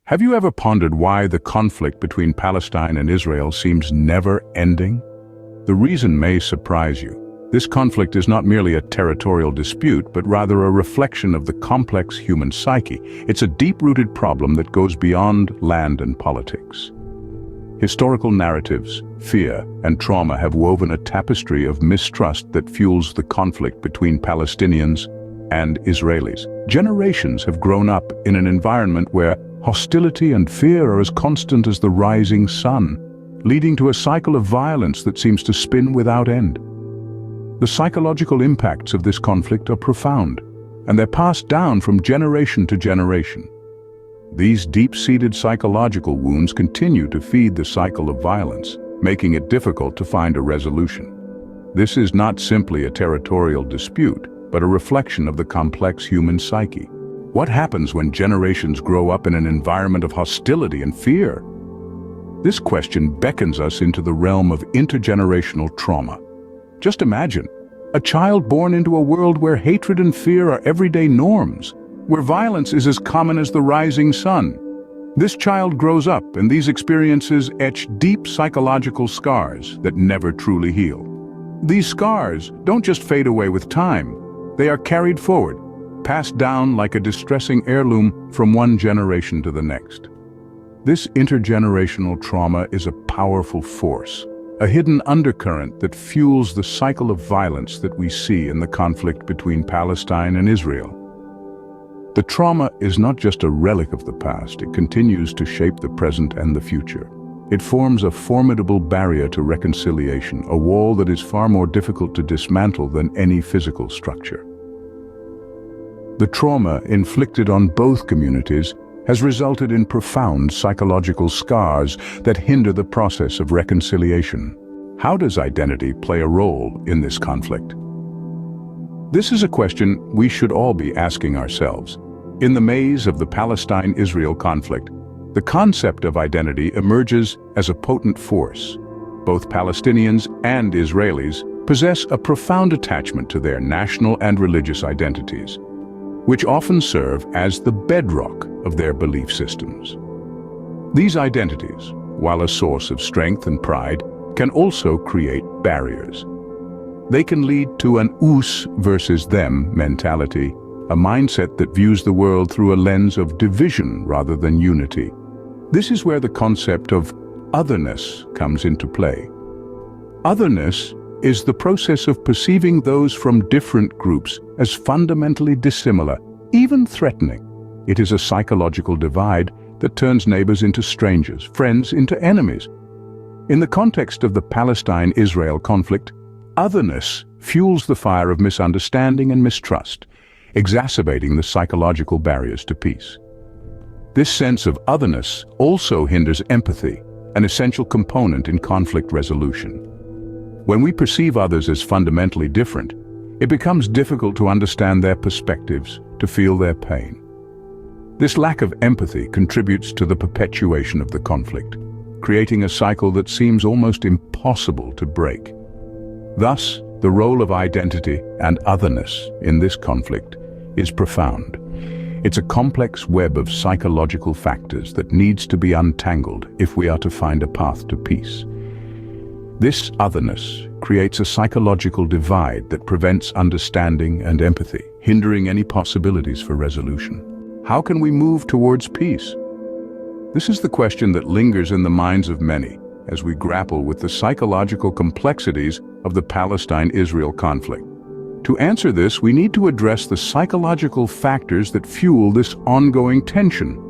Have you ever pondered why the conflict between Palestine and Israel seems never ending? The reason may surprise you. This conflict is not merely a territorial dispute, but rather a reflection of the complex human psyche. It's a deep-rooted problem that goes beyond land and politics. Historical narratives, fear, and trauma have woven a tapestry of mistrust that fuels the conflict between Palestinians and Israelis. Generations have grown up in an environment where hostility and fear are as constant as the rising sun, leading to a cycle of violence that seems to spin without end. The psychological impacts of this conflict are profound, and they're passed down from generation to generation. These deep-seated psychological wounds continue to feed the cycle of violence, making it difficult to find a resolution. This is not simply a territorial dispute, but a reflection of the complex human psyche. What happens when generations grow up in an environment of hostility and fear? This question beckons us into the realm of intergenerational trauma. Just imagine, a child born into a world where hatred and fear are everyday norms, where violence is as common as the rising sun. This child grows up, and these experiences etch deep psychological scars that never truly heal. These scars don't just fade away with time, they are carried forward, passed down like a distressing heirloom from one generation to the next. This intergenerational trauma is a powerful force, a hidden undercurrent that fuels the cycle of violence that we see in the conflict between Palestine and Israel. The trauma is not just a relic of the past, it continues to shape the present and the future. It forms a formidable barrier to reconciliation, a wall that is far more difficult to dismantle than any physical structure. The trauma inflicted on both communities has resulted in profound psychological scars that hinder the process of reconciliation. How does identity play a role in this conflict? This is a question we should all be asking ourselves. In the maze of the Palestine-Israel conflict, the concept of identity emerges as a potent force. Both Palestinians and Israelis possess a profound attachment to their national and religious identities, which often serve as the bedrock of their belief systems. These identities, while a source of strength and pride, can also create barriers. They can lead to an us versus them mentality, a mindset that views the world through a lens of division rather than unity. This is where the concept of otherness comes into play. Otherness is the process of perceiving those from different groups as fundamentally dissimilar, even threatening. It is a psychological divide that turns neighbors into strangers, friends into enemies. In the context of the Palestine-Israel conflict, otherness fuels the fire of misunderstanding and mistrust, exacerbating the psychological barriers to peace. This sense of otherness also hinders empathy, an essential component in conflict resolution. When we perceive others as fundamentally different, it becomes difficult to understand their perspectives, to feel their pain. This lack of empathy contributes to the perpetuation of the conflict, creating a cycle that seems almost impossible to break. Thus, the role of identity and otherness in this conflict is profound. It's a complex web of psychological factors that needs to be untangled if we are to find a path to peace. This otherness creates a psychological divide that prevents understanding and empathy, hindering any possibilities for resolution. How can we move towards peace? This is the question that lingers in the minds of many as we grapple with the psychological complexities of the Palestine-Israel conflict. To answer this, we need to address the psychological factors that fuel this ongoing tension.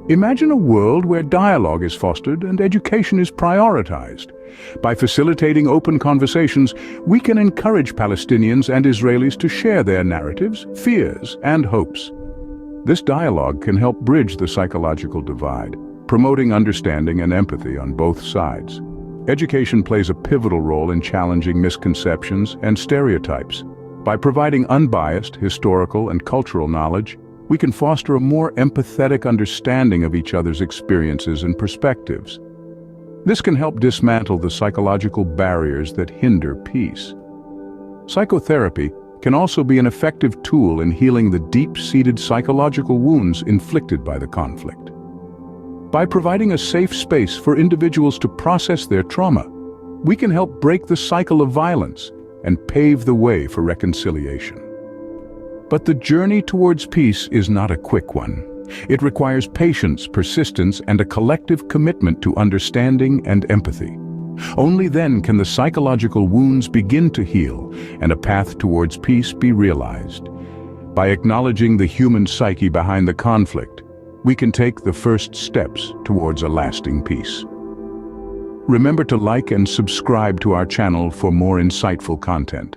Imagine a world where dialogue is fostered and education is prioritized. By facilitating open conversations, we can encourage Palestinians and Israelis to share their narratives, fears, and hopes. This dialogue can help bridge the psychological divide, promoting understanding and empathy on both sides. Education plays a pivotal role in challenging misconceptions and stereotypes. By providing unbiased historical and cultural knowledge, we can foster a more empathetic understanding of each other's experiences and perspectives. This can help dismantle the psychological barriers that hinder peace. Psychotherapy can also be an effective tool in healing the deep-seated psychological wounds inflicted by the conflict. By providing a safe space for individuals to process their trauma, we can help break the cycle of violence and pave the way for reconciliation. But the journey towards peace is not a quick one. It requires patience, persistence, and a collective commitment to understanding and empathy. Only then can the psychological wounds begin to heal and a path towards peace be realized. By acknowledging the human psyche behind the conflict, we can take the first steps towards a lasting peace. Remember to like and subscribe to our channel for more insightful content.